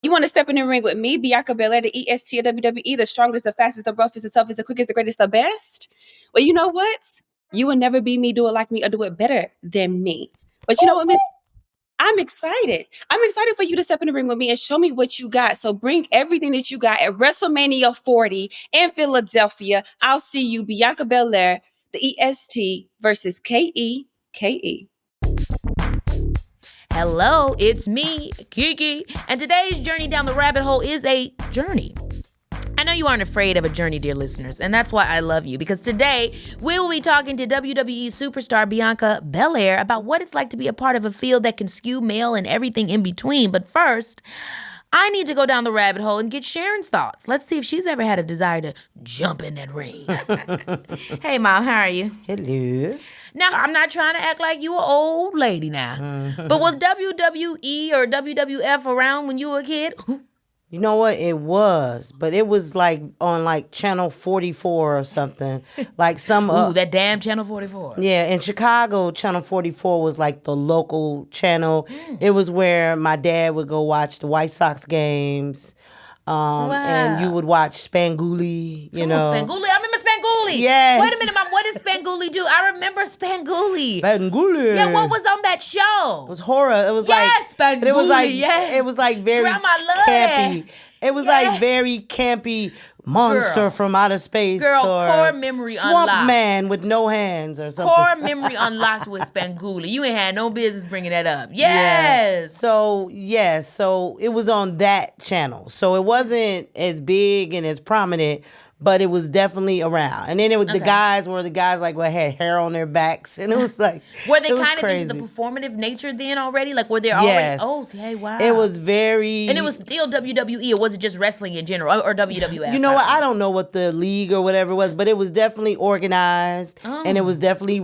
You want to step in the ring with me, Bianca Belair, the EST of WWE, the strongest, the fastest, the roughest, the toughest, the quickest, the greatest, the best? Well, you know what? You will never be me, do it like me, or do it better than me. But you know what, Miss? I'm excited. I'm excited for you to step in the ring with me and show me what you got. So bring everything that you got at WrestleMania 40 in Philadelphia. I'll see you, Bianca Belair, the EST versus KE. Hello, it's me, Keke, and today's journey down the rabbit hole is a journey. I know you aren't afraid of a journey, dear listeners, and that's why I love you, because today we will be talking to WWE superstar Bianca Belair about what it's like to be a part of a field that can skew male and everything in between. But first, I need to go down the rabbit hole and get Sharon's thoughts. Let's see if she's ever had a desire to jump in that ring. Hey, Mom, how are you? Hello. Now, I'm not trying to act like you an old lady now, but was WWE or WWF around when you were a kid? You know what? It was, but it was like on like Channel 44 or something. Like some... Ooh, that damn Channel 44. Yeah, in Chicago, Channel 44 was like the local channel. It was where my dad would go watch the White Sox games. And you would watch Spangoolie, you know. Spangoolie. I remember Spangoolie. Yes. Wait a minute, Mom. What did Spangoolie do? I remember Spangoolie. Spangoolie. Yeah, what was on that show? It was horror. It was Spangoolie. It was like, yes. It was like very Grandma loved campy. it. It was like very campy monster from outer space. Girl, or core memory swamp unlocked. man with no hands or something. Core memory unlocked with Spangoolie. You ain't had no business bringing that up. Yes. Yeah. So it was on that channel. So it wasn't as big and as prominent, but it was definitely around. And then it was the guys like had hair on their backs, and it was like were they kind of into the performative nature then already? Like were they already? Yes. Oh, okay, wow. It was very. And it was still WWE, or was it just wrestling in general, or WWF? You know what? I don't know what the league or whatever was, but it was definitely organized, and it was definitely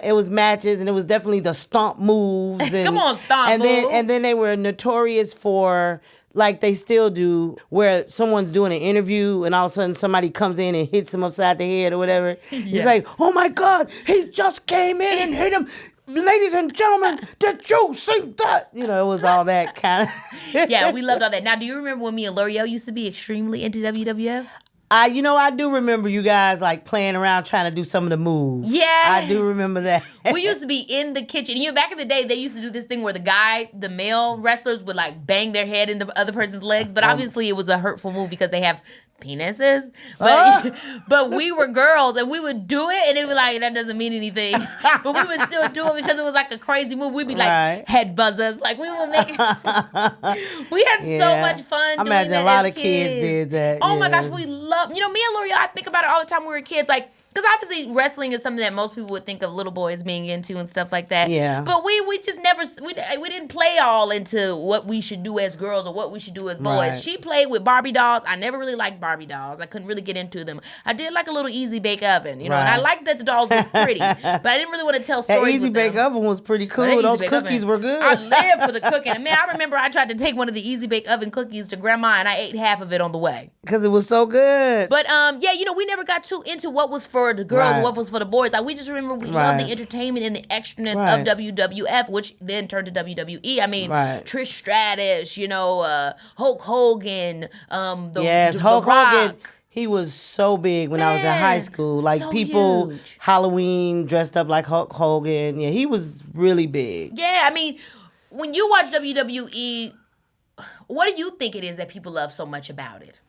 it was matches, and it was definitely the stomp moves. And, Come on, stomp moves. And then they were notorious for, like they still do, where someone's doing an interview and all of a sudden somebody comes in and hits him upside the head or whatever. He's like, oh my God, he just came in and hit him. Ladies and gentlemen, did you see that? You know, it was all that kind of. Yeah, we loved all that. Now, do you remember when me and L'Oreal used to be extremely into WWF? I do remember you guys like playing around trying to do some of the moves. Yeah. I do remember that. We used to be in the kitchen. You know, back in the day, they used to do this thing where the male wrestlers would like bang their head in the other person's legs. But obviously it was a hurtful move because they have penises. But we were girls and we would do it and it was like, that doesn't mean anything. But we would still do it because it was like a crazy move. We'd be like head buzzers. Like we would make we had so much fun doing that. I imagine a lot of kids did that. Oh my gosh, we love, me and L'Oreal, I think about it all the time when we were kids. Like, because obviously wrestling is something that most people would think of little boys being into and stuff like that. Yeah. But we just never, we didn't play all into what we should do as girls or what we should do as boys. Right. She played with Barbie dolls. I never really liked Barbie dolls. I couldn't really get into them. I did like a little easy bake oven, and I liked that the dolls were pretty, but I didn't really want to tell stories. That easy bake oven was pretty cool. Those cookies were good. I lived for the cooking. Man, I remember I tried to take one of the easy bake oven cookies to Grandma, and I ate half of it on the way. Because it was so good. But we never got too into what was for the girls and what was for the boys. Like we just remember we loved the entertainment and the extraness of WWF, which then turned to WWE. I mean, Trish Stratus, Hulk Hogan, Hulk Hogan. He was so big when I was in high school. Like so people huge. Halloween dressed up like Hulk Hogan. Yeah, he was really big. Yeah, I mean, when you watch WWE, what do you think it is that people love so much about it?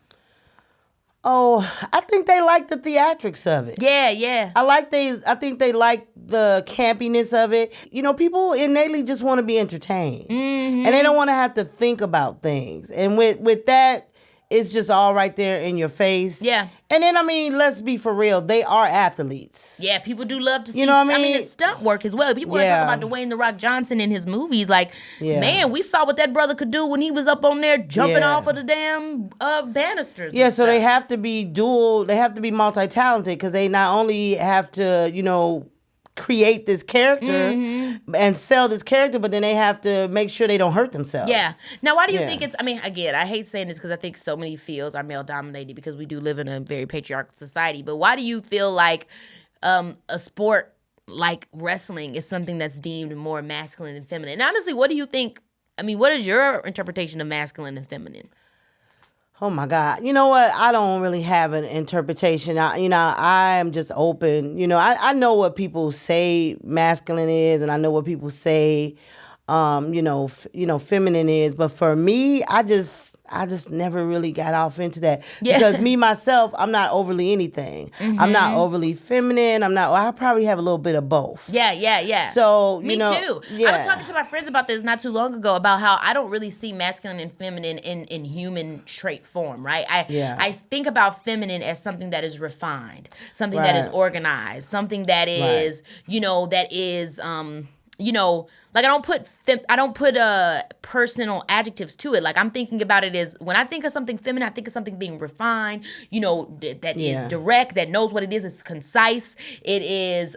Oh, I think they like the theatrics of it. Yeah. I think they like the campiness of it. People innately just want to be entertained. Mm-hmm. And they don't want to have to think about things. And with that, it's just all right there in your face. Yeah. And then, let's be for real. They are athletes. Yeah, people do love to see. You know what I mean? It's stunt work as well. People are talking about Dwayne "The Rock" Johnson in his movies. Like, man, we saw what that brother could do when he was up on there jumping off of the damn banisters. Yeah, so they have to be dual. They have to be multi-talented because they not only have to, create this character and sell this character, but then they have to make sure they don't hurt themselves. Yeah. Now, why do you think it's, again, I hate saying this because I think so many fields are male dominated because we do live in a very patriarchal society, but why do you feel like a sport like wrestling is something that's deemed more masculine and feminine? And honestly, what do you think I mean, what is your interpretation of masculine and feminine? Oh my God. You know what? I don't really have an interpretation. I am just open. I know what people say masculine is, and I know what people say feminine is, but for me, I just never really got off into that. Yeah. Because me myself, I'm not overly anything. I'm not overly feminine. I probably have a little bit of both. Yeah. So, me too. Yeah. I was talking to my friends about this not too long ago about how I don't really see masculine and feminine in human trait form, right? I think about feminine as something that is refined, something that is organized, something that is, like I don't put personal adjectives to it. Like I'm thinking about it as when I think of something feminine, I think of something being refined, that is direct, that knows what it is, it's concise, it is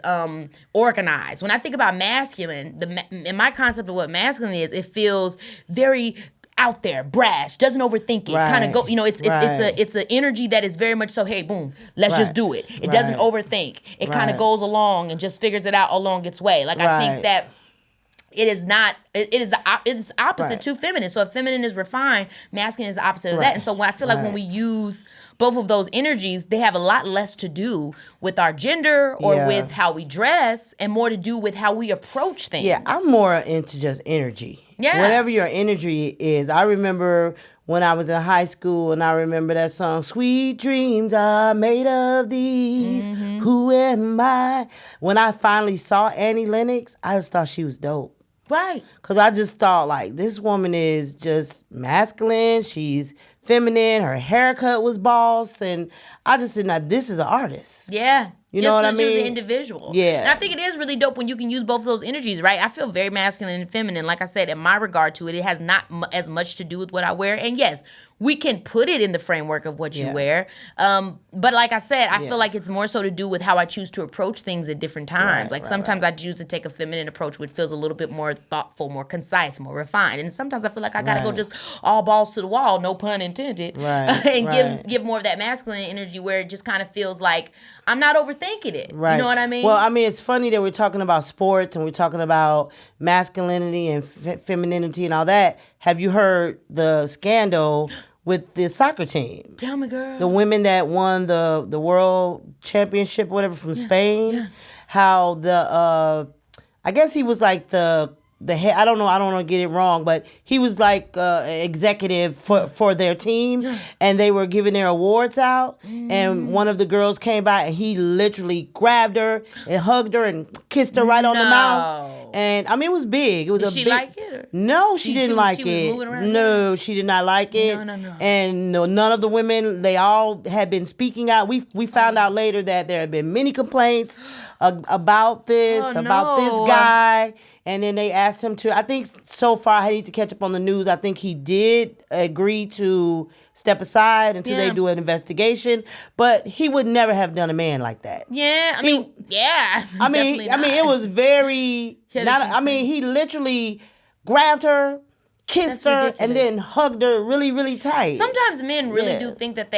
organized. When I think about masculine, in my concept of what masculine is, it feels very out there, brash, doesn't overthink it, kind of go, it's an energy that is very much so, hey, boom, let's just do it. It doesn't overthink. It kind of goes along and just figures it out along its way. Like I think that it is not. It is opposite to feminine. So if feminine is refined, masculine is the opposite of that. And so when I feel like when we use both of those energies, they have a lot less to do with our gender or with how we dress, and more to do with how we approach things. Yeah, I'm more into just energy. Yeah. Whatever your energy is. I remember when I was in high school, and I remember that song, "Sweet dreams are made of these. Who am I?" When I finally saw Annie Lennox, I just thought she was dope. Right. Because I just thought, like, this woman is just masculine. She's feminine. Her haircut was boss. And I just said, now, this is an artist. Yeah. You know what I mean? Just as an individual. Yeah. And I think it is really dope when you can use both of those energies, right? I feel very masculine and feminine. Like I said, in my regard to it, it has not as much to do with what I wear. And yes, we can put it in the framework of what you wear. But like I said, I feel like it's more so to do with how I choose to approach things at different times. Sometimes I choose to take a feminine approach, which feels a little bit more thoughtful, more concise, more refined. And sometimes I feel like I got to go just all balls to the wall, no pun intended, and give more of that masculine energy where it just kind of feels like I'm not overthinking it. Right. You know what I mean? Well, I mean, it's funny that we're talking about sports and we're talking about masculinity and femininity and all that. Have you heard the scandal with the soccer team? Tell me, girl. The women that won the world championship, whatever, from Spain. Yeah. How I guess he was like the head. I don't know, get it wrong, but he was like executive for their team, and they were giving their awards out, and one of the girls came by and he literally grabbed her and hugged her and kissed her right on the mouth. And I mean, it was big. It was Did she like it? Or? No, she didn't like it. No, she did not like it. No. And none of the women, they all had been speaking out. We found out later that there had been many complaints about this guy. And then they asked him to, I think so far, I need to catch up on the news. I think he did agree to step aside until they do an investigation. But he would never have done a man like that. Yeah, I mean, it was very, he literally grabbed her, kissed her, and then hugged her really, really tight. Sometimes men really do think that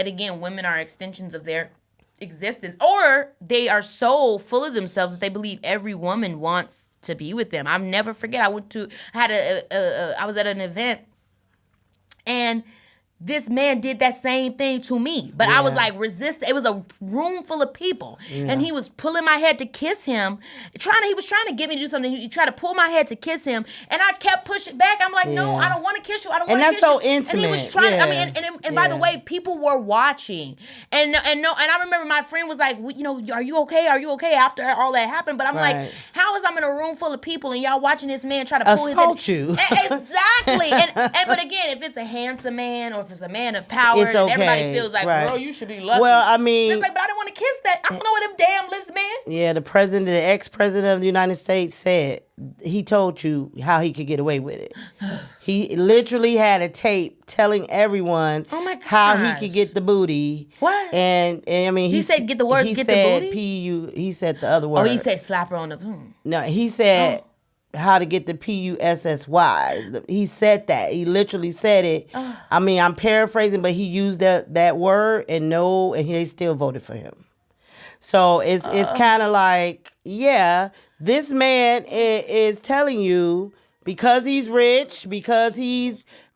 again, women are extensions of their existence, or they are so full of themselves that they believe every woman wants to be with them. I'll never forget. I was at an event, and this man did that same thing to me, but I was like resisting. It was a room full of people, and he was pulling my head to kiss him. He was trying to get me to do something. He tried to pull my head to kiss him, and I kept pushing back. I'm like, no, I don't want to kiss you. I don't want to kiss you. And that's so intimate. And he was trying. And by the way, people were watching, and I remember my friend was like, are you okay? Are you okay after all that happened? But I'm like, how is I'm in a room full of people and y'all watching this man try to pull assault his head? You? Exactly. But again, if it's a handsome man or if it's a man of power, it's and okay. everybody feels like, girl, you should be lucky. Well, I mean, it's like, but I didn't want to kiss that. I don't know what them damn lips, man. Yeah, the ex-president of the United States said he told you how he could get away with it. He literally had a tape telling everyone how he could get the booty. What? And I mean, he said get the words, get the booty? He said the other word. Oh, he said slap her on the... No, he said... how to get the PUSSY. He said that. He literally said it. I mean, I'm paraphrasing, but he used that word and they still voted for him. So it's kind of like, this man is telling you because he's rich, because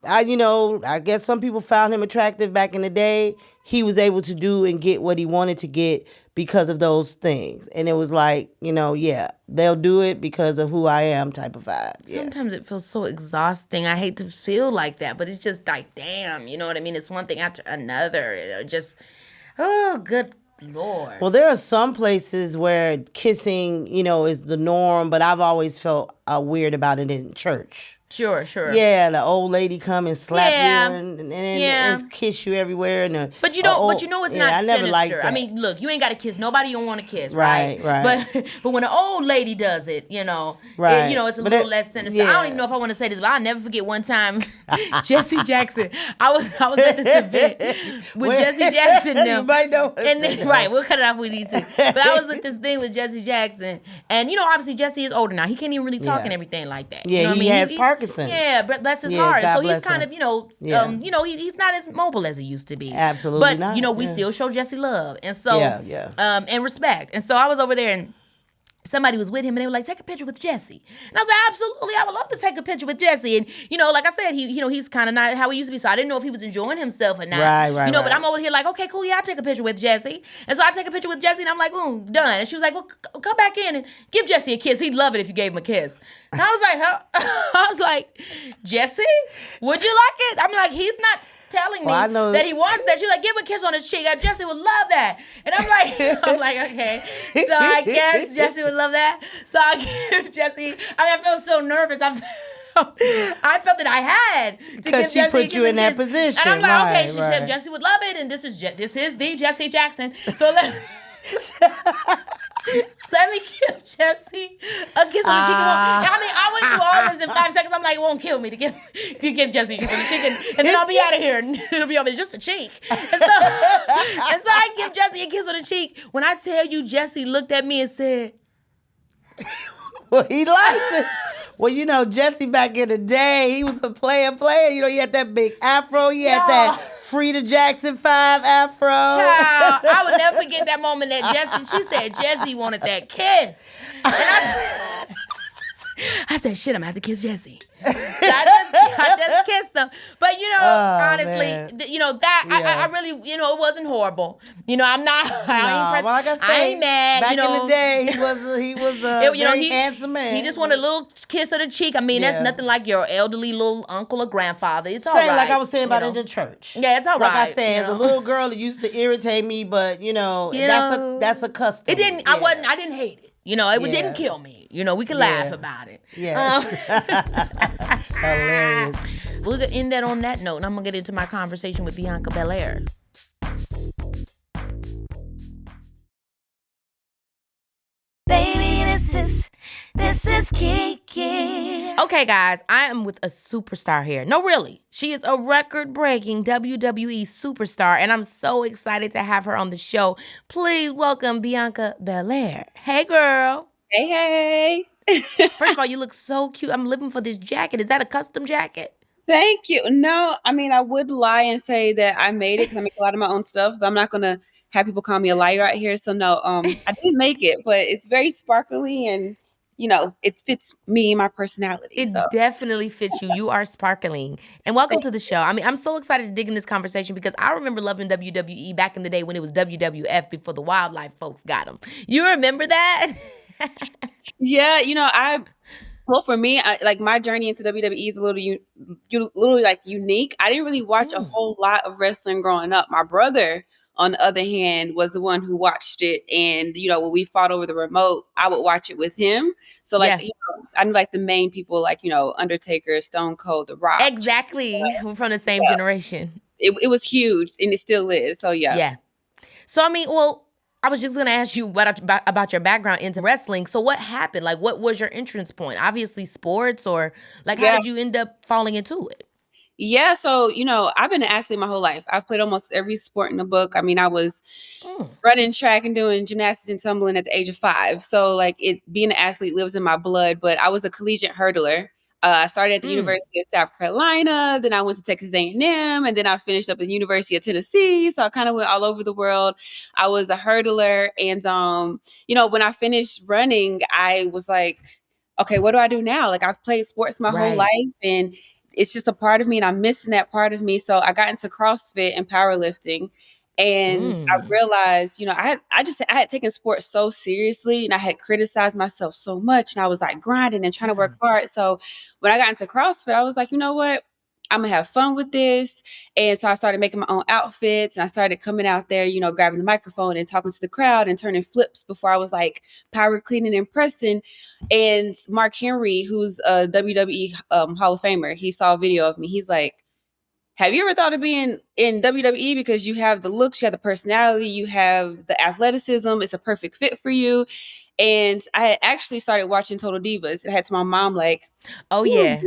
I guess some people found him attractive back in the day. He was able to do and get what he wanted to get because of those things. And it was like, they'll do it because of who I am type of vibe. Yeah. Sometimes it feels so exhausting. I hate to feel like that, but it's just like, damn, you know what I mean? It's one thing after another. Oh, good Lord. Well, there are some places where kissing, is the norm, but I've always felt weird about it in church. Sure. Yeah, the old lady come and slap Yeah. you and kiss you everywhere. But you know it's not I never sinister. liked that. I mean, look, you ain't got to kiss. Nobody don't want to kiss, Right. But when an old lady does it, Right. It's a little less sinister. I don't even know if I want to say this, but I'll never forget one time Jesse Jackson. I was at this event with Jesse Jackson. You might know. And then, right, we'll cut it off with these two. But I was at this thing with Jesse Jackson, and obviously Jesse is older now. He can't even really talk and everything like that. Yeah, you know what he I mean? has Parkinson's. Yeah, but that's his heart. So he's kind of, he's not as mobile as he used to be. Absolutely but, not. We still show Jesse love. And so, Yeah. And respect. And so I was over there and somebody was with him and they were like, take a picture with Jesse. And I was like, absolutely, I would love to take a picture with Jesse. And, like I said, he's kind of not how he used to be. So I didn't know if he was enjoying himself or not. Right. But I'm over here like, okay, cool, yeah, I'll take a picture with Jesse. And so I take a picture with Jesse and I'm like, boom, done. And she was like, well, come back in and give Jesse a kiss. He'd love it if you gave him a kiss. And I was like, huh? I was like, Jesse, would you like it? I'm like, he's not telling me that he wants that. She was like, give him a kiss on his cheek. Jesse would love that. And I'm like, okay. So I guess Jesse would love that. So I give Jesse, I felt so nervous. I felt that I had to give Jesse she put you in that position. And I'm like, okay, she said Jesse would love it, and this is the Jesse Jackson. So let me give Jesse a kiss on the cheek. I went through all this in 5 seconds. I'm like, it won't kill me to give Jesse a kiss on the cheek, and then I'll be out of here, and it'll be over just a cheek. And so I give Jesse a kiss on the cheek. When I tell you, Jesse looked at me and said, well, he liked it. Well, Jesse back in the day, he was a player. He had that big afro. He had that Frida Jackson 5 afro. Child, I would never forget that moment that she said Jesse wanted that kiss. And I said, shit, I'm going to have to kiss Jesse. I just kissed him. But, honestly, I really, it wasn't horrible. I'm not, like I said, I ain't mad. Back in the day, he was a very handsome man. He just wanted a little kiss of the cheek. I mean, that's nothing like your elderly little uncle or grandfather. It's all right. Same like I was saying about in the church. Yeah, it's all right. Like I said, as a little girl, it used to irritate me, but, that's a custom. It didn't, I didn't hate it. It didn't kill me. We can laugh about it. Yes. Hilarious. We're going to end that on that note, and I'm going to get into my conversation with Bianca Belair. Baby, this is Keke. Okay, guys, I am with a superstar here. No, really. She is a record-breaking WWE superstar, and I'm so excited to have her on the show. Please welcome Bianca Belair. Hey, girl. Hey. First of all, you look so cute. I'm living for this jacket. Is that a custom jacket? Thank you. No, I would lie and say that I made it because I make a lot of my own stuff, but I'm not going to have people call me a liar out here. So no, I didn't make it, but it's very sparkly and, it fits me, my personality. It definitely fits you. You are sparkling. And welcome to the show. I'm so excited to dig in this conversation because I remember loving WWE back in the day when it was WWF before the wildlife folks got them. You remember that? Yeah, well, for me, my journey into WWE is a little like unique. I didn't really watch a whole lot of wrestling growing up. My brother, on the other hand, was the one who watched it. And, when we fought over the remote, I would watch it with him. So I knew the main people Undertaker, Stone Cold, The Rock. Exactly. We're from the same generation. It was huge and it still is. So, yeah. Yeah. So, I was just going to ask you about your background into wrestling. So what happened? What was your entrance point? Obviously sports or how did you end up falling into it? Yeah. So, I've been an athlete my whole life. I've played almost every sport in the book. I was running track and doing gymnastics and tumbling at the age of 5. So being an athlete lives in my blood, but I was a collegiate hurdler. I started at the University of South Carolina, then I went to Texas A&M, and then I finished up at the University of Tennessee. So I kind of went all over the world. I was a hurdler, and when I finished running, I was like, okay, what do I do now? Like, I've played sports my whole Right. life, and it's just a part of me, and I'm missing that part of me. So I got into CrossFit and powerlifting, and I Mm. realized, I had taken sports so seriously, and I had criticized myself so much, and I was like grinding and trying to work hard. So when I got into CrossFit, I was like, you know what? I'm gonna have fun with this. And so I started making my own outfits, and I started coming out there, grabbing the microphone and talking to the crowd and turning flips before I was like power cleaning and pressing. And Mark Henry, who's a WWE Hall of Famer, he saw a video of me. He's like, have you ever thought of being in WWE? Because you have the looks, you have the personality, you have the athleticism. It's a perfect fit for you. And I had actually started watching Total Divas. And I had to my mom like, Oh hmm, yeah.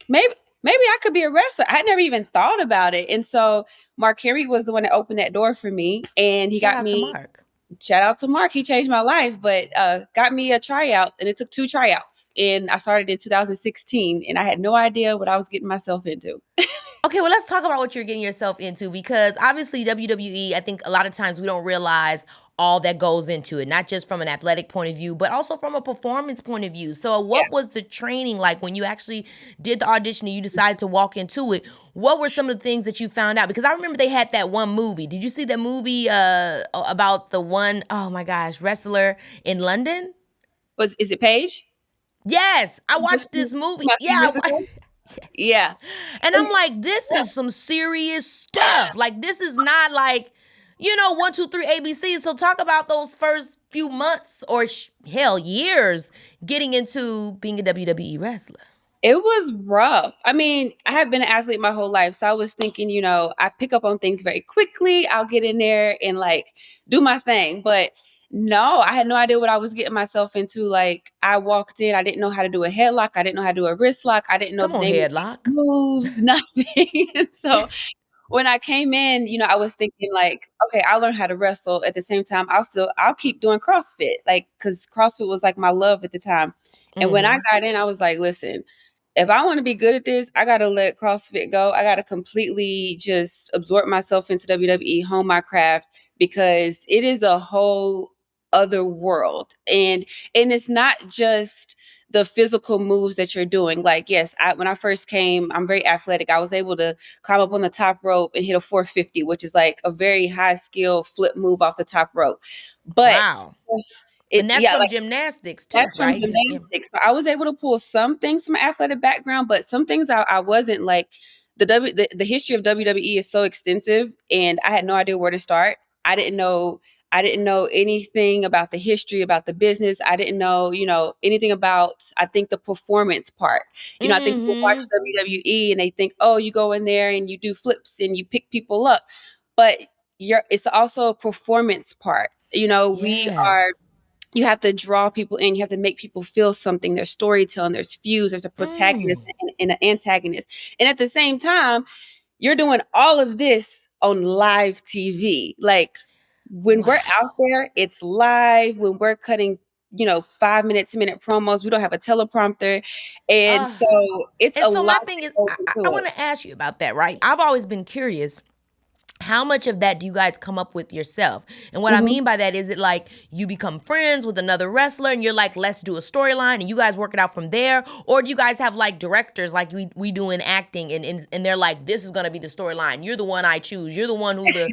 maybe I could be a wrestler. I never even thought about it. And so Mark Henry was the one that opened that door for me. And he Shout got out to me, Mark. shout out to Mark. He changed my life, but got me a tryout. And it took 2 tryouts. And I started in 2016. And I had no idea what I was getting myself into. Okay, well, let's talk about what you're getting yourself into, because obviously WWE, I think a lot of times we don't realize all that goes into it, not just from an athletic point of view, but also from a performance point of view. So Yeah. what was the training like when you actually did the audition and you decided to walk into it? What were some of the things that you found out? Because I remember they had that one movie. Did you see that movie about the one, oh my gosh, wrestler in London? Is it Paige? Yes, I watched this movie. A few Yeah, years ago? yes. Yeah. And I'm like, this is some serious stuff. Like, this is not like, 1, 2, 3 ABC. So talk about those first few months or hell, years getting into being a WWE wrestler. It was rough. I mean, I have been an athlete my whole life. So I was thinking, I pick up on things very quickly. I'll get in there and like do my thing. But no, I had no idea what I was getting myself into. Like, I walked in, I didn't know how to do a headlock. I didn't know how to do a wrist lock. I didn't know Come the on, name of the headlock. moves, nothing. And so when I came in, I was thinking like, okay, I'll learn how to wrestle. At the same time, I'll keep doing CrossFit, like, because CrossFit was like my love at the time. And when I Mm-hmm. got in, I was like, listen, if I want to be good at this, I got to let CrossFit go. I got to completely just absorb myself into WWE, hone my craft, because it is a whole other world. And it's not just the physical moves that you're doing. Like, yes, when I first came, I'm very athletic. I was able to climb up on the top rope and hit a 450, which is like a very high skill flip move off the top rope. But Wow. it, And that's yeah, from like, gymnastics too, that's from right? Yeah. gymnastics. So I was able to pull some things from my athletic background, but some things I wasn't. Like, the history of WWE is so extensive, and I had no idea where to start. I didn't know anything about the history, about the business. I didn't know, anything about, I think, the performance part. I think people watch Mm-hmm. WWE and they think, oh, you go in there and you do flips and you pick people up. But it's also a performance part. We Yeah. are, you have to draw people in. You have to make people feel something. There's storytelling, there's fuse, there's a protagonist Mm. and an antagonist. And at the same time, you're doing all of this on live TV. Like, when we're Wow. out there, it's live. When we're cutting, 5 minute, 2 minute promos, we don't have a teleprompter. And Uh, so it's and a so lot my that thing is, goes I into want it. to ask you about that, right? I've always been curious. How much of that do you guys come up with yourself? And what I Mhm. mean by that is it like you become friends with another wrestler and you're like, let's do a storyline and you guys work it out from there? Or do you guys have like directors like we do in acting and they're like, this is going to be the storyline. You're the one I choose. You're the one who the,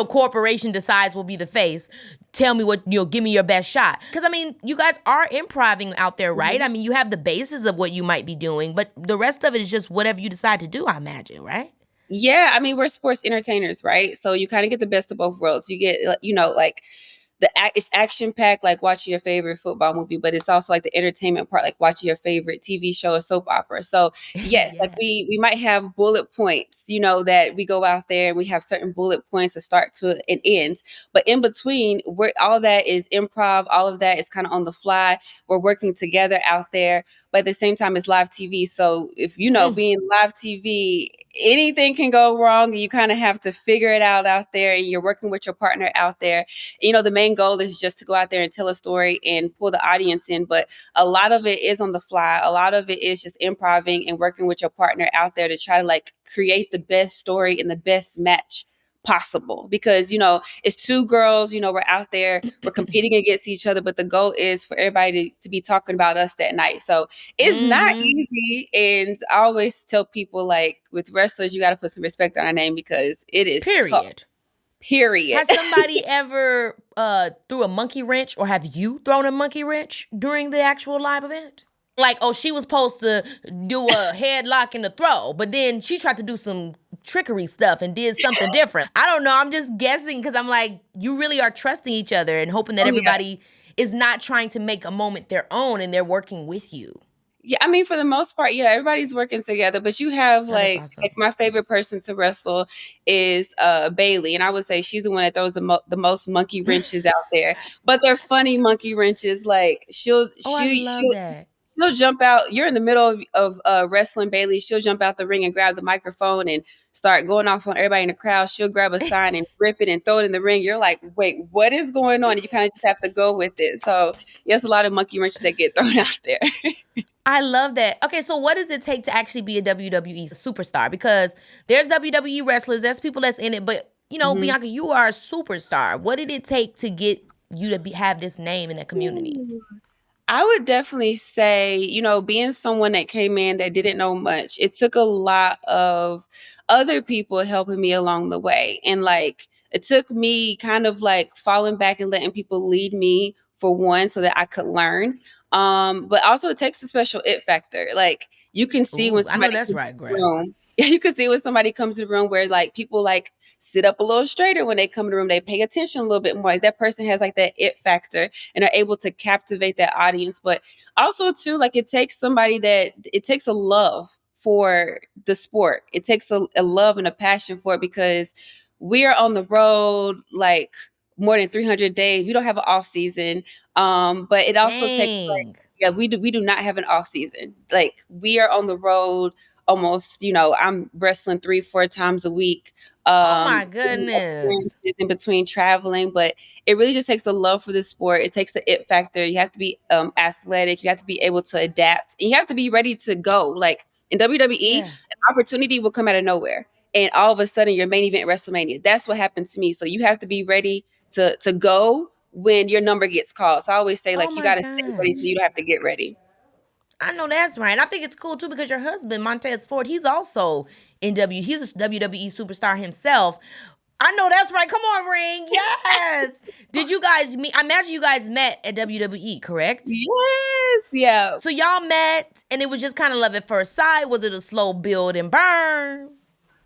corporation decides will be the face. Tell me what, give me your best shot. Because I mean, you guys are improvising out there, right? Mhm. I mean, you have the basis of what you might be doing, but the rest of it is just whatever you decide to do, I imagine, right? Yeah, I mean, we're sports entertainers, right? So you kind of get the best of both worlds. You get, like, it's action packed, like watching your favorite football movie, but it's also like the entertainment part, like watching your favorite TV show or soap opera. So yes, like Yeah. we might have bullet points, that we go out there and we have certain bullet points to start to and end. But in between, all that is improv. All of that is kind of on the fly. We're working together out there, but at the same time, it's live TV. So if Mm. being live TV, anything can go wrong. You kind of have to figure it out there, and you're working with your partner out there. The main goal is just to go out there and tell a story and pull the audience in. But a lot of it is on the fly. A lot of it is just improving and working with your partner out there to try to like create the best story and the best match possible because, it's two girls, we're out there, we're competing against each other, but the goal is for everybody to be talking about us that night. So it's not easy. And I always tell people, like, with wrestlers, you got to put some respect on our name because it is tough. Period. Has somebody ever threw a monkey wrench, or have you thrown a monkey wrench during the actual live event? Like, she was supposed to do a headlock in the throw, but then she tried to do some trickery stuff and did something different. I don't know. I'm just guessing because I'm like, you really are trusting each other and hoping that everybody is not trying to make a moment their own and they're working with you. Yeah, I mean, for the most part, everybody's working together, but you have like my favorite person to wrestle is Bailey, and I would say she's the one that throws the most monkey wrenches out there. But they're funny monkey wrenches. Like she'll jump out. You're in the middle of wrestling Bailey. She'll jump out the ring and grab the microphone and start going off on everybody in the crowd. She'll grab a sign and rip it and throw it in the ring. You're like, wait, what is going on? And you kind of just have to go with it. So yes, a lot of monkey wrenches that get thrown out there. I love that. Okay, so what does it take to actually be a WWE superstar? Because there's WWE wrestlers, there's people that's in it, but Bianca, you are a superstar. What did it take to get you to have this name in the community? I would definitely say, being someone that came in that didn't know much, it took a lot of other people helping me along the way. And like, it took me kind of like falling back and letting people lead me for one, so that I could learn. But also it takes a special it factor. Like you can see when somebody comes to the room. You can see when somebody comes to the room where like people like sit up a little straighter when they come to the room. They pay attention a little bit more. Like that person has like that it factor and are able to captivate that audience. But also too, like it takes a love for the sport. It takes a love and a passion for it because we are on the road like more than 300 days. We don't have an off season. But it also takes we do not have an off season. Like we are on the road almost, I'm wrestling 3-4 times a week. Oh my goodness. In between traveling, but it really just takes a love for the sport. It takes the it factor. You have to be athletic. You have to be able to adapt. And you have to be ready to go. Like in WWE, an opportunity will come out of nowhere. And all of a sudden you're main event WrestleMania. That's what happened to me. So you have to be ready to go when your number gets called. So I always say, like, you got to stay ready so you don't have to get ready. I know that's right. And I think it's cool, too, because your husband, Montez Ford, he's also he's a WWE superstar himself. I know that's right. Come on, Ring. Yes. Did you guys meet? I imagine you guys met at WWE, correct? Yes. Yeah. So y'all met, and it was just kind of love at first sight. Was it a slow build and burn?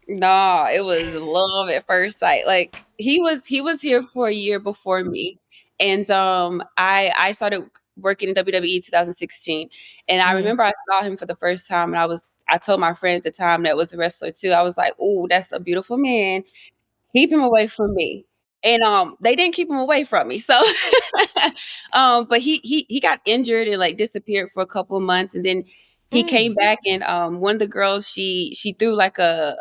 No, it was love at first sight. Like he was here for a year before me. And I started working in WWE 2016. And I remember I saw him for the first time and I told my friend at the time that was a wrestler too. I was like, "Oh, that's a beautiful man. Keep him away from me." And they didn't keep him away from me. So but he got injured and like disappeared for a couple of months, and then he came back, and one of the girls, she threw like a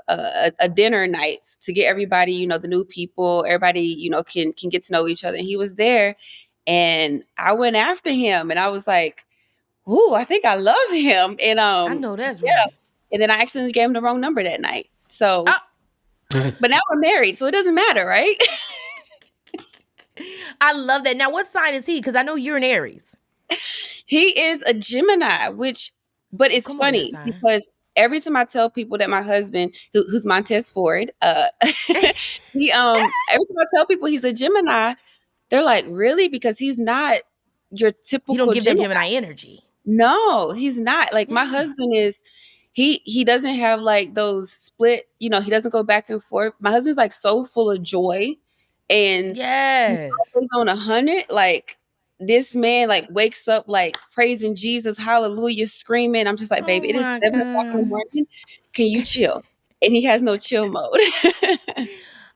dinner night to get everybody, the new people, everybody, can get to know each other. And he was there, and I went after him, and I was like, "Ooh, I think I love him." And I know that's right. And then I accidentally gave him the wrong number that night. So, but now we're married, so it doesn't matter, right? I love that. Now, what sign is he? Because I know you're an Aries. He is a Gemini, but it's funny because every time I tell people that my husband, who's Montez Ford, every time I tell people he's a Gemini, they're like, "Really?" Because he's not your typical. You don't give Gemini. that Gemini energy. No, he's not. Like my husband is. He doesn't have like those split. He doesn't go back and forth. My husband's like so full of joy, and he's always on 100. Like. This man like wakes up like praising Jesus, hallelujah, screaming. I'm just like, baby, it is 7 o'clock in the morning. Can you chill? And he has no chill mode.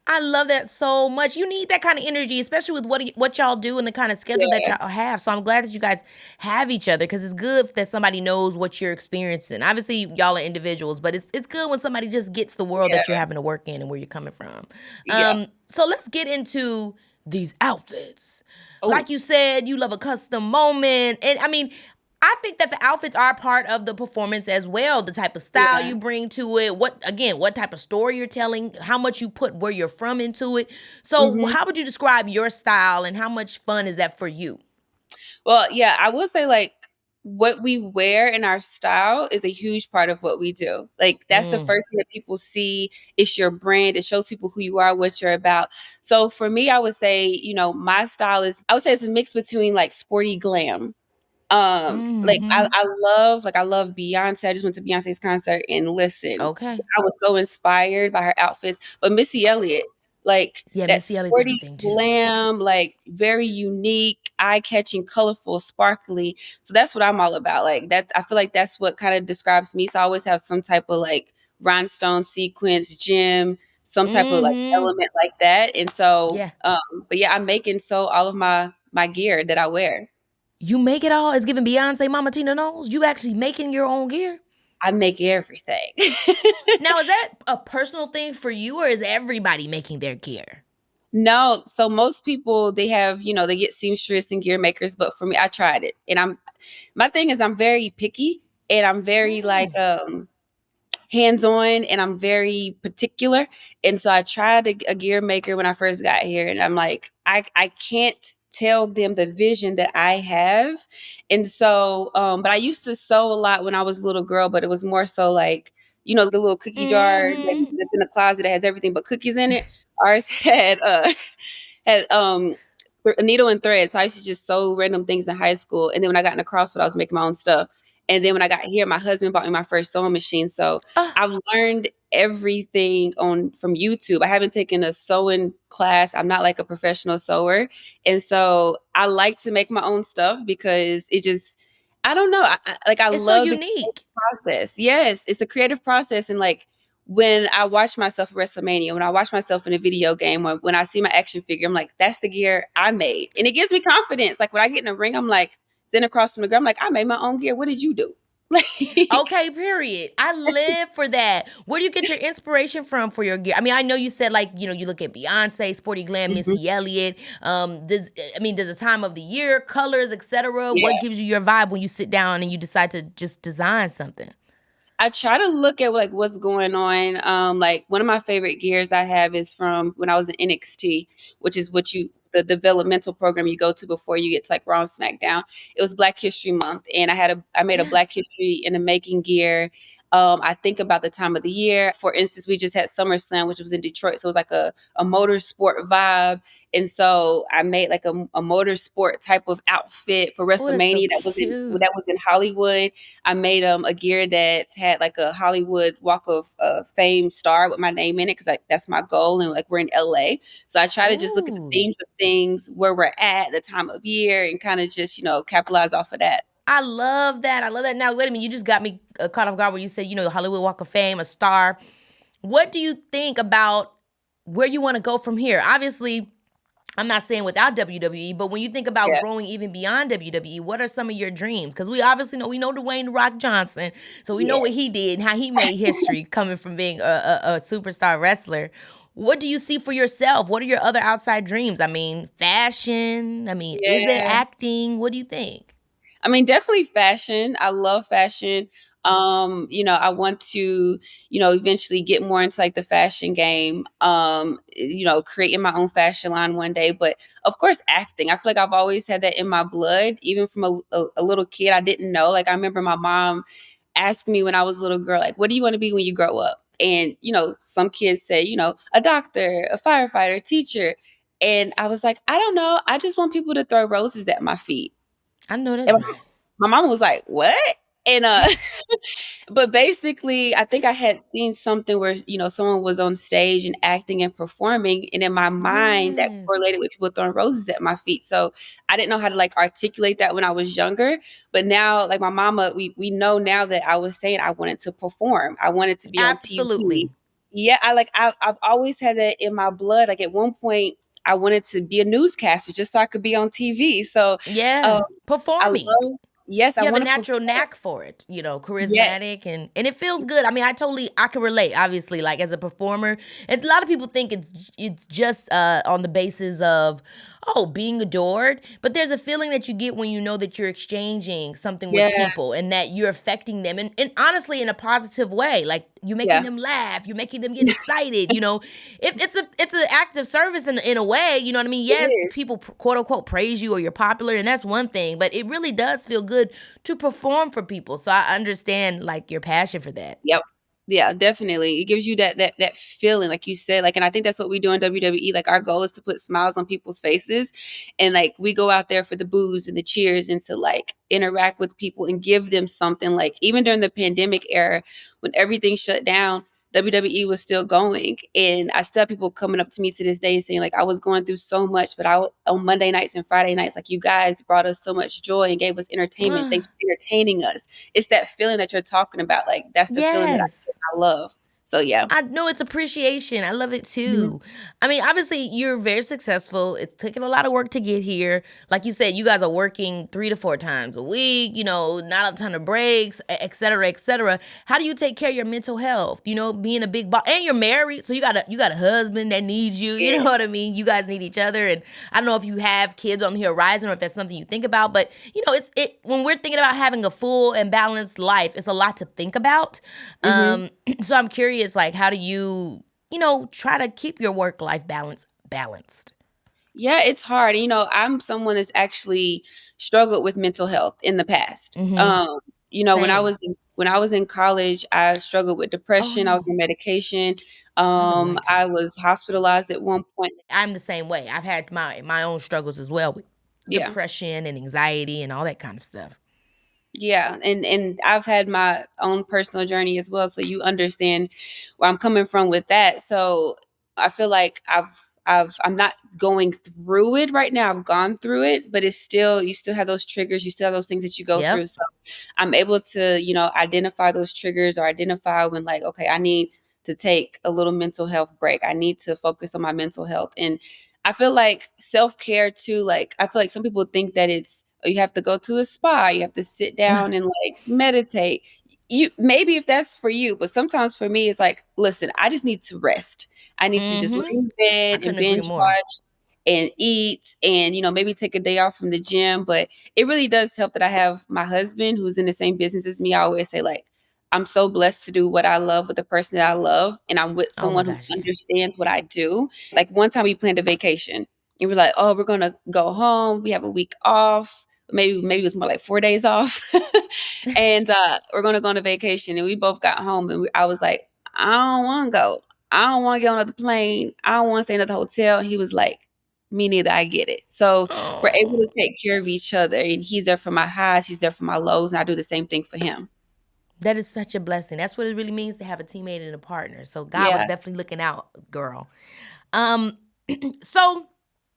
I love that so much. You need that kind of energy, especially with what y'all do and the kind of schedule that y'all have. So I'm glad that you guys have each other, because it's good that somebody knows what you're experiencing. Obviously, y'all are individuals, but it's good when somebody just gets the world that you're having to work in and where you're coming from. So let's get into these outfits. Like you said, you love a custom moment. And I mean, I think that the outfits are part of the performance as well. The type of style Yeah. you bring to it, what type of story you're telling, how much you put where you're from into it. So, Mhm. how would you describe your style, and how much fun is that for you? Well, yeah, I will say like what we wear in our style is a huge part of what we do. Like that's the Mm. first thing that people see. It's your brand. It shows people who you are, what you're about. So for me, I would say, my style is I would say it's a mix between like sporty glam. Like Mm-hmm. I love Beyonce. I just went to Beyonce's concert and listen, Okay. I was so inspired by her outfits. But Missy Elliott, like Yeah, that Missy Elliott's sporty everything too. glam, like very unique, eye-catching, colorful, sparkly. So that's what I'm all about. Like that, I feel like that's what kind of describes me. So I always have some type of like rhinestone sequence, gem, some type of like Mm-hmm. element like that. And so, Yeah. but yeah, I'm making so all of my gear that I wear. You make it all. It's giving Beyonce Mama Tina knows. You actually making your own gear. I make everything. Now, is that a personal thing for you, or is everybody making their gear? No, so most people they have, they get seamstress and gear makers, but for me, I tried it, and my thing is I'm very picky, and I'm very like Mm. hands-on, and I'm very particular. And so I tried a gear maker when I first got here, and I'm like, I can't tell them the vision that I have. And so but I used to sew a lot when I was a little girl, but it was more so like, the little cookie jar Mm-hmm. that's in the closet that has everything but cookies in it. Ours had a needle and thread. So I used to just sew random things in high school. And then when I got into CrossFit, I was making my own stuff. And then when I got here, my husband bought me my first sewing machine. So Ah, I've learned everything from YouTube. I haven't taken a sewing class. I'm not like a professional sewer. And so I like to make my own stuff because it just I don't know. I it's so love the unique. process. Yes, it's a creative process. And like when I watch myself at WrestleMania, when I watch myself in a video game, or when I see my action figure, I'm like, that's the gear I made. And it gives me confidence. Like when I get in the ring, I'm like, sitting across from the girl, I'm like, I made my own gear. What did you do? Like, Okay, period. I live for that. Where do you get your inspiration from for your gear? I mean, I know you said like, you look at Beyonce, Sporty Glam, mhm, Missy Elliott. Does the time of the year, colors, etc. What yeah. gives you your vibe when you sit down and you decide to just design something? I try to look at like what's going on. Like one of my favorite gears I have is from when I was in NXT, which is the developmental program you go to before you get to like Raw and SmackDown. It was Black History Month, and I made a Yeah. Black History in the making gear. I think about the time of the year. For instance, we just had SummerSlam, which was in Detroit, so it was like a motorsport vibe. And so I made like a motorsport type of outfit for Oh, that's so WrestleMania cute. that was in Hollywood. I made a gear that had like a Hollywood Walk of Fame star with my name in it because like that's my goal, and like we're in LA, so I try to just look at the Ooh. themes of things where we're at the time of year and kind of just capitalize off of that. I love that. I love that. Now, wait a minute. You just got me caught off guard where you said, Hollywood Walk of Fame, a star. What do you think about where you want to go from here? Obviously, I'm not saying without WWE, but when you think about Yeah, growing even beyond WWE, what are some of your dreams? Because we obviously know Dwayne "The Rock" Johnson, so we know yeah. what he did and how he made history coming from being a superstar wrestler. What do you see for yourself? What are your other outside dreams? I mean, fashion. I mean, is it Yeah. acting? What do you think? I mean, definitely fashion. I love fashion. I want to, eventually get more into like the fashion game. Creating my own fashion line one day. But of course, acting. I feel like I've always had that in my blood, even from a little kid. I didn't know. Like I remember my mom asking me when I was a little girl, like, what do you want to be when you grow up? And, some kids say, a doctor, a firefighter, teacher. And I was like, I don't know. I just want people to throw roses at my feet. I know that's And right. my mom was like, "What?" And but basically, I think I had seen something where someone was on stage and acting and performing, and in my mind that Yes. correlated with people throwing roses at my feet. So I didn't know how to like articulate that when I was younger, but now like my mama, we know now that I was saying I wanted to perform, I wanted to be on TV. Absolutely. Yeah, I've always had that in my blood. Like at one point, I wanted to be a newscaster just so I could be on TV. So. Yeah. Um, I Performing. love yes, I You have a wanna natural perform. knack for it, Yes. charismatic and it feels good. I mean, I can relate, obviously, like as a performer. And a lot of people think it's just on the basis of, being adored, but there's a feeling that you get when you know that you're exchanging something with Yeah. people and that you're affecting them, and honestly in a positive way. Like, you're making Yeah. them laugh, you're making them get excited. If it's an act of service in a way, you know what I mean? It Yes, is. people quote unquote praise you or you're popular, and that's one thing, but it really does feel good to perform for people. So I understand like your passion for that. Yep. Yeah, definitely. It gives you that feeling, like you said, like, and I think that's what we do in WWE. Like, our goal is to put smiles on people's faces, and like we go out there for the boos and the cheers and to like interact with people and give them something. Like, even during the pandemic era, when everything shut down, WWE was still going, and I still have people coming up to me to this day saying like, I was going through so much, but on Monday nights and Friday nights, like, you guys brought us so much joy and gave us entertainment. Thanks for entertaining us. It's that feeling that you're talking about. Like, that's the feeling that Yes. I love. So yeah. I know, it's appreciation. I love it Mhm. too. I mean, obviously, you're very successful. It's taken a lot of work to get here. Like you said, you guys are working 3 to 4 times a week, not a ton of breaks, et cetera, et cetera. How do you take care of your mental health? Being a big boss, and you're married, so you got a husband that needs you. You know what I mean? You guys need each other. And I don't know if you have kids on the horizon or if that's something you think about, but when we're thinking about having a full and balanced life, it's a lot to think about. So I'm curious, like, how do you, try to keep your work-life balance balanced? Yeah, it's hard. I'm someone that's actually struggled with mental health in the past. When I Same. was in college, I struggled with Oh depression. I was no, on medication. I know that kind. I was hospitalized at one point. I'm the same way. I've had my own struggles as well with Yeah. depression and anxiety and all that kind of stuff. Yeah, and I've had my own personal journey as well, so you understand where I'm coming from with that. So I feel like I'm not going through it right now. I've gone through it, but it's still, you still have those triggers, you still have those things that you go Yep. through. So I'm able to, identify those triggers, or identify when, like, okay, I need to take a little mental health break. I need to focus on my mental health. And I feel like self-care too, like, I feel like some people think that it's, you have to go to a spa, you have to sit down and like meditate. You maybe if that's for you, but sometimes for me it's like, listen, I just need to rest. I need to just lay in I bed and couldn't agree binge more. watch and eat, and maybe take a day off from the gym. But it really does help that I have my husband who's in the same business as me. I always say, like, I'm so blessed to do what I love with the person that I love, and I'm with Oh my someone who gosh, yeah. understands what I do. Like, one time we planned a vacation, and we're like, oh, we're gonna go home. We have a week off. Maybe it was more like 4 days off. And we're gonna go on a vacation, and we both got home, and I was like, I don't want to go. I don't want to get on another plane. I don't want to stay in another hotel. He was like, me neither. I get it. So we're able to Oh, take care of each other, and he's there for my highs, he's there for my lows, and I do the same thing for him. that is such a blessing. That's what it really means to have a teammate and a partner. So God was Yeah. definitely looking out, girl. Um, so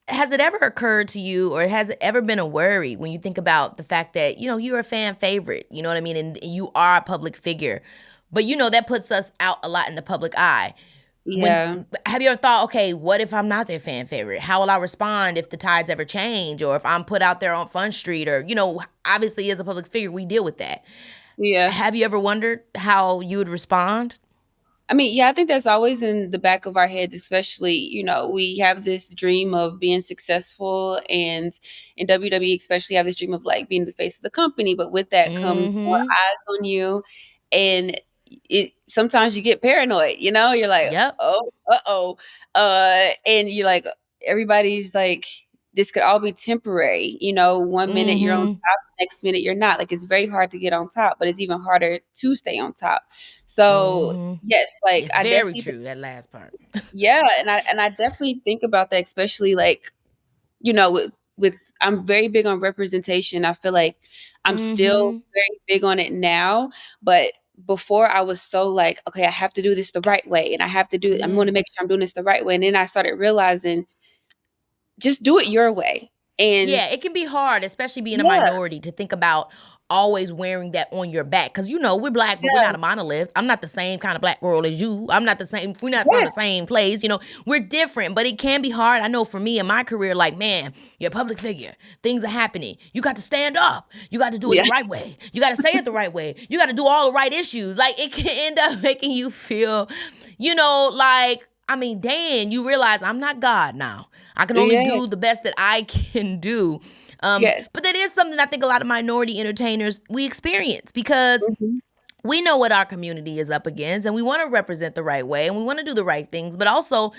has it ever occurred to you, or has it ever been a worry when you think about the fact that, you're a fan favorite, you know what I mean? And you are a public figure, but that puts us out a lot in the public eye. Yeah. Have you ever thought, okay, what if I'm not their fan favorite? How will I respond if the tides ever change, or if I'm put out there on Fun Street, or, obviously as a public figure, we deal with that. Yeah. Have you ever wondered how you would respond? I mean, yeah, I think that's always in the back of our heads, especially, we have this dream of being successful, and in WWE, especially, have this dream of like being the face of the company. But with that comes more Mm-hmm. eyes on you. And sometimes you get paranoid, you're like, Yep. oh, uh-oh. And you're like, everybody's like, this could all be temporary. One minute you're on Mm-hmm. top, next minute you're not. Like, it's very hard to get on top, but it's even harder to stay on top. So Mm-hmm. yes, like, It's I very definitely, true, that last part. yeah, and I definitely think about that, especially like, with I'm very big on representation. I feel like I'm still Mm-hmm. very big on it now, but before I was so like, okay, I have to do this the right way, and I have to do I'm going to make Yes. sure I'm doing this the right way. And then I started realizing, just do it your way. And Yeah, it can be hard, especially being a yeah, minority, to think about always wearing that on your back. Because, we're black, but we're yeah, not a monolith. I'm not the same kind of black girl as you. I'm not the same. We're not from the yes, same place. We're different, but it can be hard. I know for me in my career, like, man, you're a public figure. Things are happening. You got to stand up. You got to do it yeah, the right way. You got to say it the right way. You got to do all the right issues. Like, it can end up making you feel, like, I mean, Dan, you realize I'm not God now. I can only do Yes. the best that I can do. Yes. But that is something I think a lot of minority entertainers we experience because Mhm. we know what our community is up against and we want to represent the right way and we want to do the right things. But also,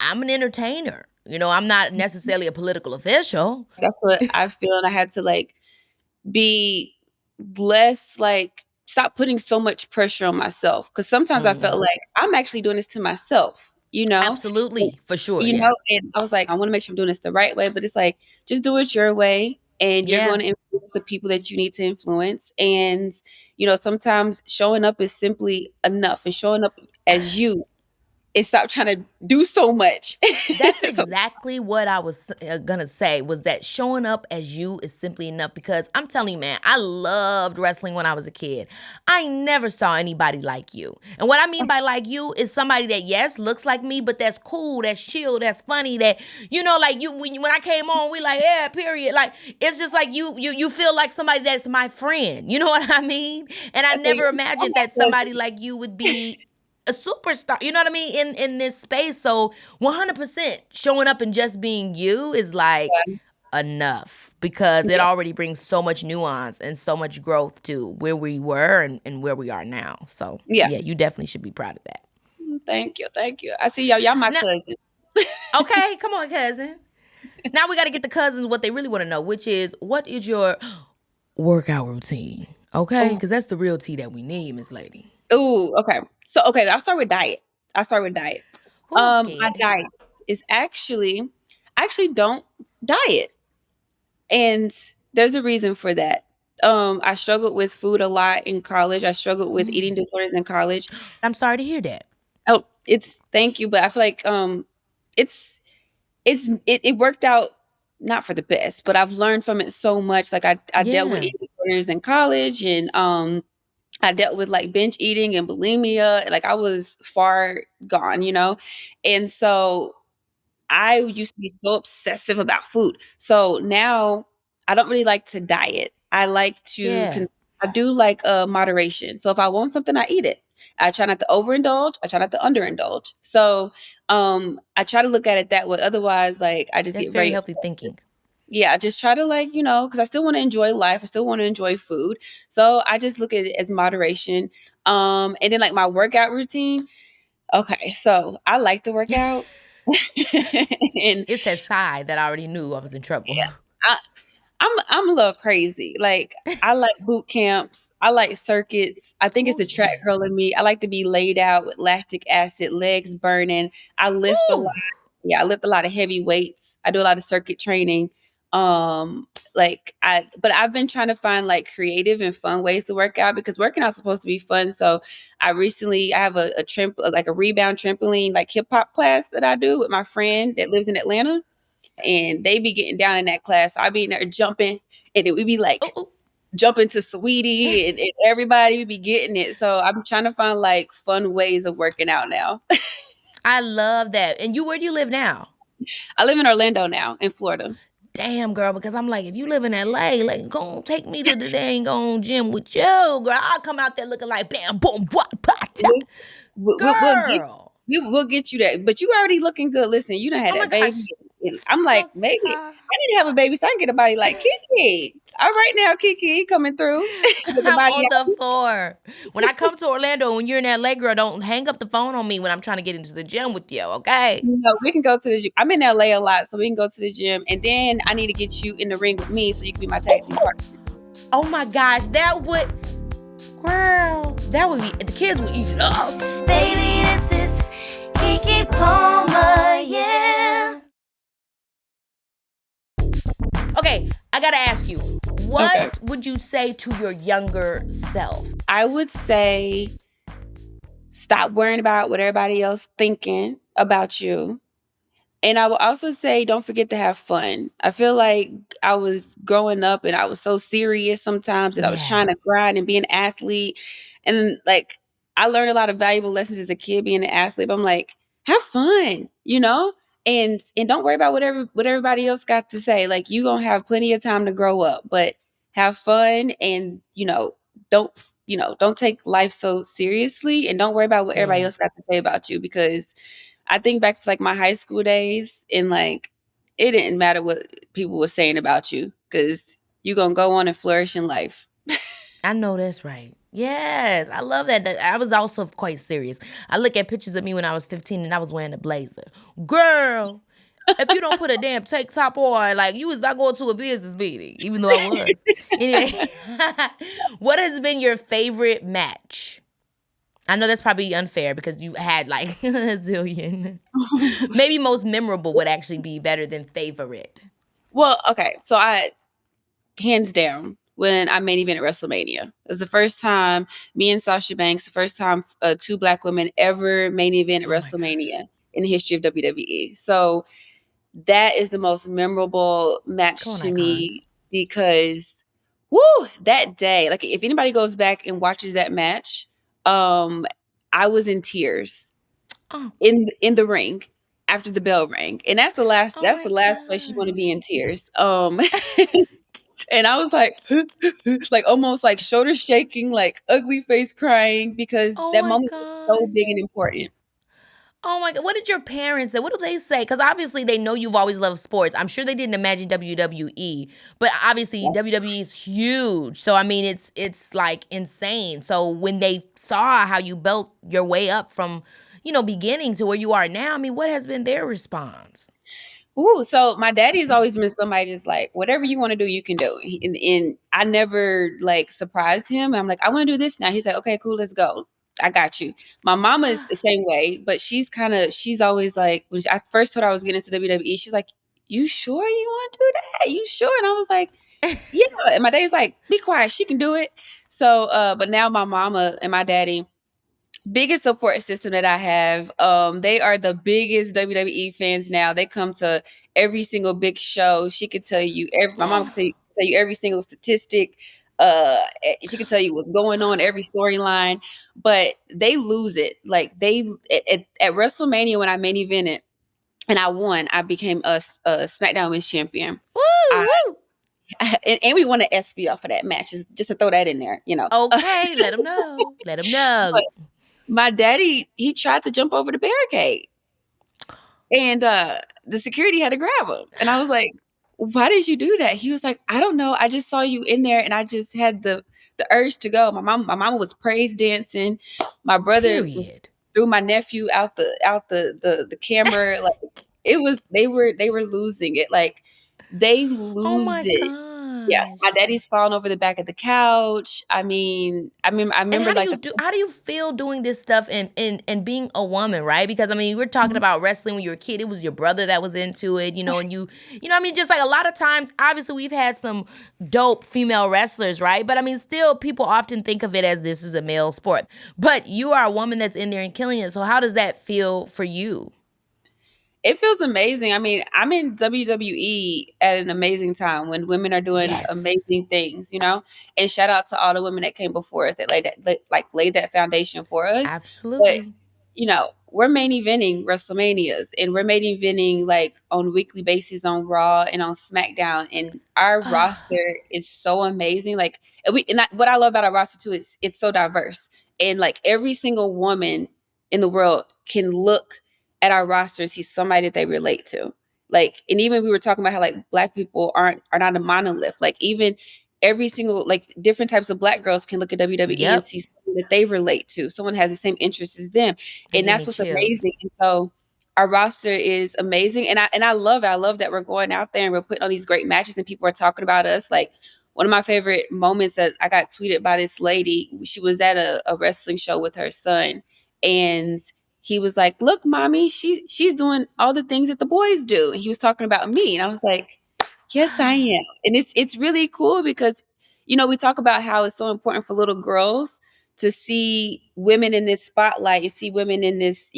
I'm an entertainer. You know, I'm not necessarily a political official. That's what I feel, and I had to like be less like stop putting so much pressure on myself because sometimes I felt Mhm. like I'm actually doing this to myself, you know? And- Absolutely, for sure. You Yeah. know, and I was like, I want to make sure I'm doing this the right way, but it's like just do it your way and you're Yeah. going to influence the people that you need to influence. And, you know, sometimes showing up is simply enough and showing up as you and stop trying to do so much. That's So exactly what I was gonna say was that showing up as you is simply enough because I'm telling you, man, I loved wrestling when I was a kid. I never saw anybody like you. And what I mean by like you is somebody that, yes, looks like me, but that's cool, that's chill, that's funny, that, you know, like you, when I came on, we like, yeah, period. Like, it's just like you feel like somebody that's my friend. You know what I mean? And I okay, never imagined that somebody like you would be a superstar, you know what I mean, in this space. So 100% showing up and just being you is like enough because it yeah, already brings so much nuance and so much growth to where we were and where we are now. So yeah. yeah, you definitely should be proud of that. Thank you, thank you. I see y'all. Y'all my Now, cousins. okay, come on, cousin. Now we got to get the cousins what they really want to know, which is what is your workout routine? Okay, Oh, because that's the real tea that we need, Miss Lady. ooh, okay. So okay, I'll start with diet. I'll start with diet. Oh, I'm My scared. diet is actually I actually don't diet. And there's a reason for that. I struggled with food a lot in college. I struggled with eating Mm. disorders in college. I'm sorry to hear that. Oh, it's thank you, but I feel like it's it worked out not for the best, but I've learned from it so much. Like I dealt with Yeah. eating disorders in college and I dealt with like binge eating and bulimia. Like I was far gone, you know? And so I used to be so obsessive about food. So now I don't really like to diet. I like to Yeah. I do like moderation. So if I want something, I eat it. I try not to overindulge. I try not to underindulge. So I try to look at it that way. Otherwise, like I just That's get very very healthy thinking. yeah, I just try to like, you know, because I still want to enjoy life. I still want to enjoy food. So I just look at it as moderation. And then like my workout routine. Okay, so I like to work out. And It's that side that I already knew I was in trouble. yeah, I, I'm a little crazy. Like I like boot camps. I like circuits. I think it's Oh the track yeah. girl in me. I like to be laid out with lactic acid, legs burning. I lift a lot. Ooh. Yeah, I lift a lot of heavy weights. I do a lot of circuit training. Like but I've been trying to find like creative and fun ways to work out because working out's supposed to be fun. So I have like a rebound trampoline like hip hop class that I do with my friend that lives in Atlanta, and they be getting down in that class. So I be in there jumping, and it would be Ooh, like ooh. jumping to Sweetie, and everybody would be getting it. So I'm trying to find like fun ways of working out now. I love that. And where do you live now? I live in Orlando now, in Florida. Damn, girl, because I'm like, if you live in LA, like, go on, take me to the dang on gym with you, girl. I'll come out there looking like bam, boom, what, We'll, we'll get girl. we'll get you that. But you already looking good. Listen, you done had Oh my that baby. gosh. And I'm like, maybe Outside. I need to have a baby so I can get a body like Keke. All right now, Keke coming through with the I'm body. on the floor. When I come to Orlando, when you're in LA, girl, don't hang up the phone on me when I'm trying to get into the gym with you, okay? You know, we can go to the gym. I'm in LA a lot, so we can go to the gym. And then I need to get you in the ring with me so you can be my tag team partner. Oh my gosh, that would, girl, that would be, the kids would eat it up. Baby, this is Keke Palmer, yeah. Okay, I gotta ask you, what Okay. would you say to your younger self? I would say stop worrying about what everybody else thinking about you. And I will also say, don't forget to have fun. I feel like I was growing up and I was so serious sometimes that I was Yeah, trying to grind and be an athlete. And like, I learned a lot of valuable lessons as a kid being an athlete. But I'm like, have fun, you know? And don't worry about what everybody else got to say. Like, you gonna have plenty of time to grow up, but have fun and, don't, don't take life so seriously and don't worry about what everybody yeah. else got to say about you because I think back to like my high school days, and like it didn't matter what people were saying about you because you're gonna go on and flourish in life. I know that's right. Yes, I love that. I was also quite serious. I look at pictures of me when I was 15 and I was wearing a blazer. Girl, if you don't put a damn tank top on, like you was not going to a business meeting, even though I was. Anyway, what has been your favorite match? I know that's probably unfair because you had like a zillion. Maybe most memorable would actually be better than favorite. Well, okay, so I hands down when I main event at WrestleMania. It was the first time me and Sasha Banks, the first time two Black women ever main event at Oh my gosh. WrestleMania in the history of WWE. So that is the most memorable match Come on, to icons. me because, woo, that day, like if anybody goes back and watches that match, I was in tears Oh, in the ring after the bell rang, and that's the last oh that's my the last place you want to God. be in tears. And I was like, like almost like shoulder shaking, like ugly face crying because Oh that my moment was so God. big and important. Oh my God. What did your parents say? What do they say? Because obviously they know you've always loved sports. I'm sure they didn't imagine WWE, but obviously WWE is huge. So I mean it's like insane. So when they saw how you built your way up from, beginning to where you are now, I mean, what has been their response? Ooh, so my daddy's always been somebody that's like, whatever you want to do, you can do. And I never like surprised him. I'm like, I want to do this now. He's like, okay, cool, let's go. I got you. My mama is the same way, but she's always like, when I first told her I was getting into WWE, she's like, you sure you want to do that? You sure? And I was like, yeah. And my daddy's like, be quiet, she can do it. So, but now my mama and my daddy, biggest support system that I have. They are the biggest WWE fans now. They come to every single big show. She could tell you my mom could tell you every single statistic. She could tell you what's going on, every storyline, but they lose it. Like they at WrestleMania when I main evented and I won, I became a SmackDown Women's Champion. Woo, I, woo. and we won an SB off of that match, just to throw that in there, you know. Okay, let them know. Let them But know. my daddy, he tried to jump over the barricade. And the security had to grab him. And I was like, why did you do that? He was like, I don't know. I just saw you in there and I just had the urge to go. My mama was praise dancing. My brother was Period. threw my nephew out the camera. Like they were losing it. Like they Oh lose my it. Yeah. gosh. My daddy's falling over the back of the couch. I And remember like the how do you feel doing this stuff and being a woman, right? Because I mean, we're talking about wrestling when you were a kid. It was your brother that was into it, and I mean, just like a lot of times, obviously we've had some dope female wrestlers, right? But I mean, still people often think of it as this is a male sport. But you are a woman that's in there and killing it. So how does that feel for you? It feels amazing. I mean, I'm in WWE at an amazing time when women are doing Yes. amazing things, you know? And shout out to all the women that came before us that laid that foundation for us. But Absolutely. we're main eventing WrestleManias and we're main eventing like on weekly basis on Raw and on SmackDown. And our roster is so amazing. Like what I love about our roster too is it's so diverse. And like every single woman in the world can look at our roster and see somebody that they relate to. Like, and even we were talking about how like Black people are not a monolith. Like even every single like different types of Black girls can look at WWE and Yep. see someone that they relate to. Someone has the same interests as them, They and give that's me what's chills. amazing. And so our roster is amazing, and I love it. I love that we're going out there and we're putting on these great matches, and people are talking about us. Like one of my favorite moments that I got tweeted by this lady. She was at a wrestling show with her son, and he was like, "Look, mommy, she's doing all the things that the boys do." And he was talking about me, and I was like, "Yes, I am." And it's really cool because we talk about how it's so important for little girls to see women in this spotlight and see women in this,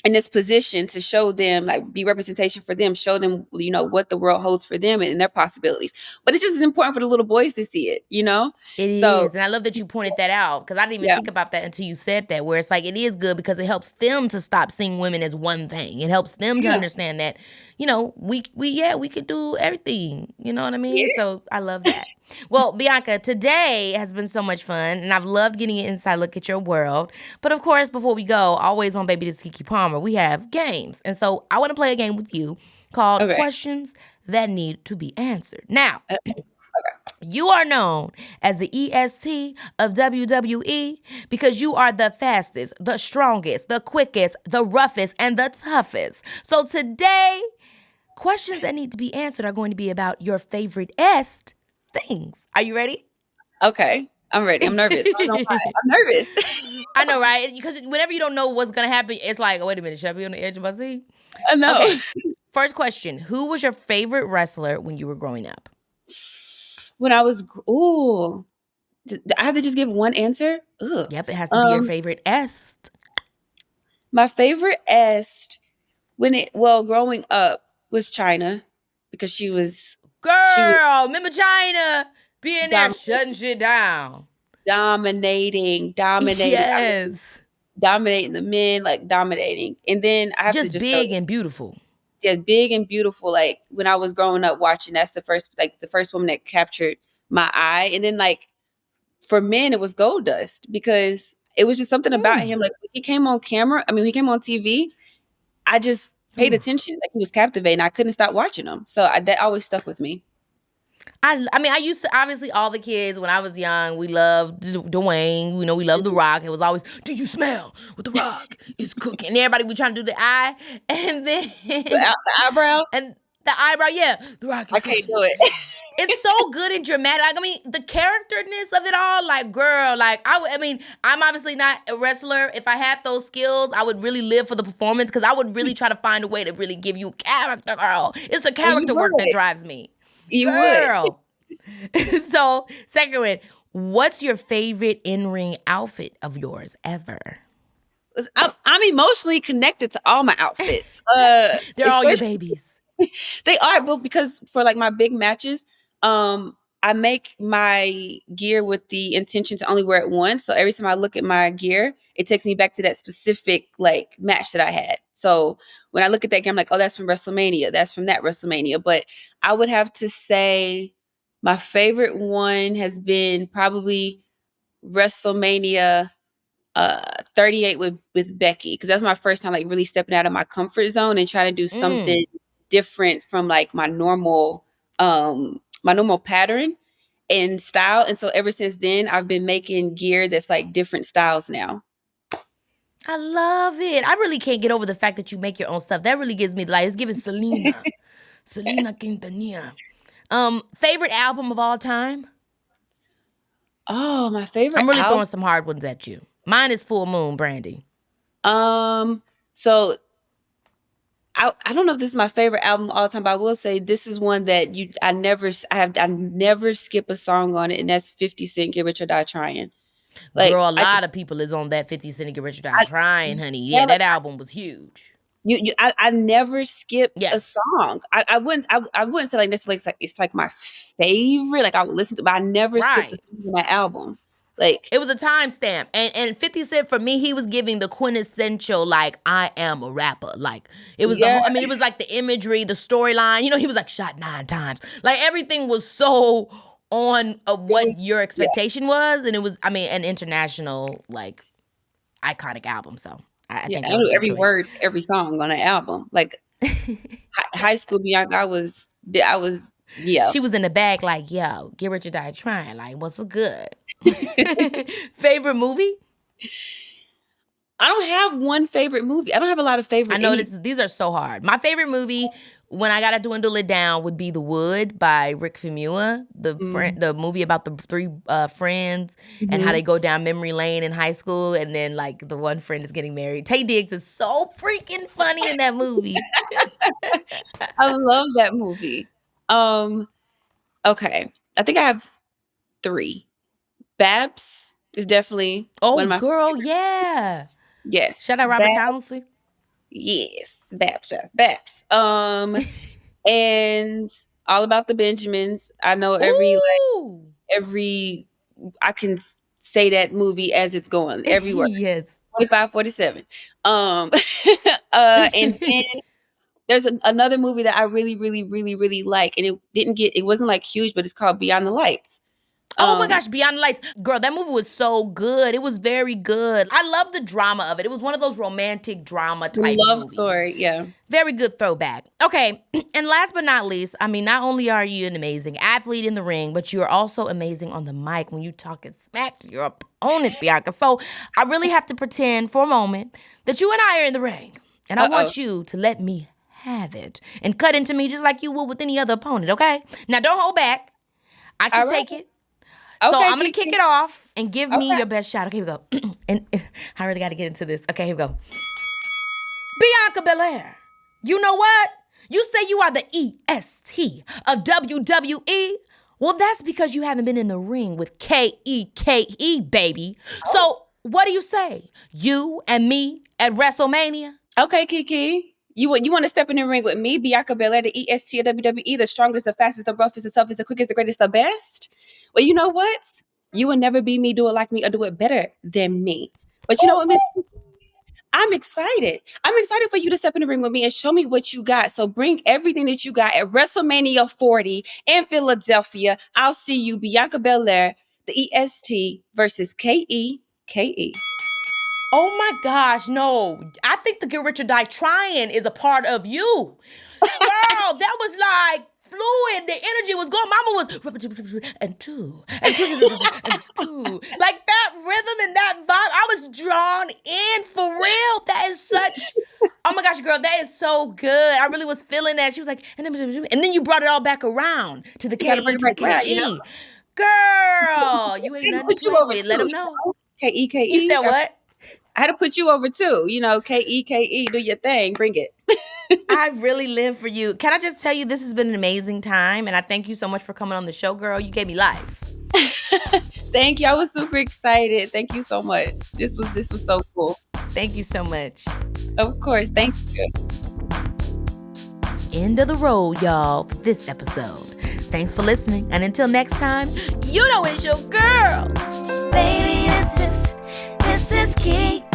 in this position to show them, like, be representation for them, show them, what the world holds for them and their possibilities. But it's just as important for the little boys to see it. It So is. And I love that you pointed that out because I didn't even yeah, think about that until you said that, where it's like it is good because it helps them to stop seeing women as one thing. It helps them to yeah, understand that, we could do everything. You know what I mean? yeah. So I love that. Well, Bianca, today has been so much fun, and I've loved getting an inside look at your world. But of course, before we go, always on Baby This Keke Palmer, we have games. And so I want to play a game with you called Okay. Questions That Need to Be Answered. Now, you are known as the EST of WWE because you are the fastest, the strongest, the quickest, the roughest, and the toughest. So today, questions that need to be answered are going to be about your favorite est things. Are you ready? Okay. I'm ready. I'm nervous. I don't know why. I'm nervous. I know, right? Because whenever you don't know what's going to happen, it's like, oh, wait a minute, should I be on the edge of my seat? I know. Okay. First question. Who was your favorite wrestler when you were growing up? When I was, I have to just give one answer? Ugh. Yep, it has to be your favorite est. My favorite est, growing up was China because she was Girl, remember China being there Dom- shutting shit down. dominating, Yes. dominating the men, like dominating. And then I have Just to big and beautiful. big and beautiful. Like when I was growing up watching, that's the first woman that captured my eye. And then like for men, it was Goldust because it was just something about him. Like when he came on camera, when he came on TV, I just paid attention. Like he was captivating. I couldn't stop watching him. So that always stuck with me. I used to, obviously all the kids when I was young, we loved Dwayne, we loved The Rock. It was always, do you smell what The Rock is cooking? And everybody would trying to do the eye. And then The eyebrow? and the eyebrow, yeah. The Rock is I can't cooking. do it. It's so good and dramatic. The characterness of it all, like, girl, like, I'm obviously not a wrestler. If I had those skills, I would really live for the performance because I would really try to find a way to really give you character, girl. It's the character work that drives me. You Girl. So, second one, what's your favorite in-ring outfit of yours ever? would. I'm emotionally connected to all my outfits. They're all your babies. They are, but because for like my big matches, I make my gear with the intention to only wear it once. So every time I look at my gear, it takes me back to that specific like match that I had. So when I look at that gear, I'm like, oh, that's from WrestleMania. That's from that WrestleMania. But I would have to say my favorite one has been probably WrestleMania 38 with Becky, because that's my first time like really stepping out of my comfort zone and trying to do something different from like my normal pattern and style. And so ever since then, I've been making gear that's like different styles now. I love it. I really can't get over the fact that you make your own stuff. That really gives me it's giving Selena Quintanilla. Favorite album of all time? Oh, my favorite. I'm really album? throwing some hard ones at you. Mine is Full Moon, Brandy. So I don't know if this is my favorite album of all time, but I will say this is one that I never skip a song on it, and that's 50 Cent, Get Rich or Die Trying. Like, girl, a lot of people is on that 50 Cent Get Rich or Die Trying, honey. Yeah, that album was huge. I never skipped a song. I wouldn't say like necessarily it's like my favorite. Like I would listen to, but I never skipped a song on that album. Like it was a timestamp, and 50 Cent for me, he was giving the quintessential like I am a rapper. Like it was the whole, it was like the imagery, the storyline. He was like shot 9 times. Like everything was so on what your expectation was, and it was an international like iconic album. So I think I knew every word, every song on the album. Like high school Bianca, I was she was in the bag like, yo, Get Rich or Die Trying. Like, what's so good? Favorite movie? I don't have one favorite movie. I don't have a lot of favorite. I know these are so hard. My favorite movie, when I gotta dwindle it down, would be The Wood by Rick Famuyiwa, the movie about the 3 friends and how they go down memory lane in high school, and then like the one friend is getting married. Tay Diggs is so freaking funny in that movie. I love that movie. Okay, I think I have 3. Babs is definitely one of my girl, favorites. Yeah. Yes. Shout out Robert Townsley. Yes. Babs. And All About the Benjamins. I know every I can say that movie as it's going. Every word. Yes. 45, 47. And then There's another movie that I really, really, really, really like, and it wasn't like huge, but it's called Beyond the Lights. Oh my gosh, Beyond the Lights. Girl, that movie was so good. It was very good. I love the drama of it. It was one of those romantic drama type Love movies. story, yeah. Very good throwback. Okay, and last but not least, I mean, not only are you an amazing athlete in the ring, but you're also amazing on the mic when you talking smack to your opponents, Bianca. So I really have to pretend for a moment that you and I are in the ring, and I want you to let me have it and cut into me just like you would with any other opponent, okay? Now, don't hold back. I can take it. So Okay, I'm going to kick it off and give me your best shot. Okay, here we go. and I really got to get into this. Okay, here we go. Bianca Belair, you know what? You say you are the EST of WWE. Well, that's because you haven't been in the ring with Keke, baby. So what do you say? You and me at WrestleMania? Okay, Keke. You want to step in the ring with me, Bianca Belair, the EST of WWE, the strongest, the fastest, the roughest, the toughest, the quickest, the greatest, the best? Well, you know what? You will never be me, do it like me, or do it better than me. But you know what, Miss? I'm excited. I'm excited for you to step in the ring with me and show me what you got. So bring everything that you got at WrestleMania 40 in Philadelphia. I'll see you, Bianca Belair, the EST versus Keke. Oh my gosh, no. I think the Get Rich or Die Trying is a part of you. Girl, that was like fluid. The energy was going. Mama was and two. Like that rhythm and that vibe. I was drawn in for real. That is such, oh my gosh, girl, that is so good. I really was feeling that. She was like, and then you brought it all back around to the KE, to the KE. Girl, you ain't nothing to play with. Let them know. Keke. You said what? I had to put you over too. You know, Keke, do your thing. Bring it. I really live for you. Can I just tell you, this has been an amazing time, and I thank you so much for coming on the show, girl. You gave me life. Thank you. I was super excited. Thank you so much. This was so cool. Thank you so much. Of course. Thank you. End of the road, y'all, for this episode. Thanks for listening, and until next time, you know it's your girl. Baby, this is Keke.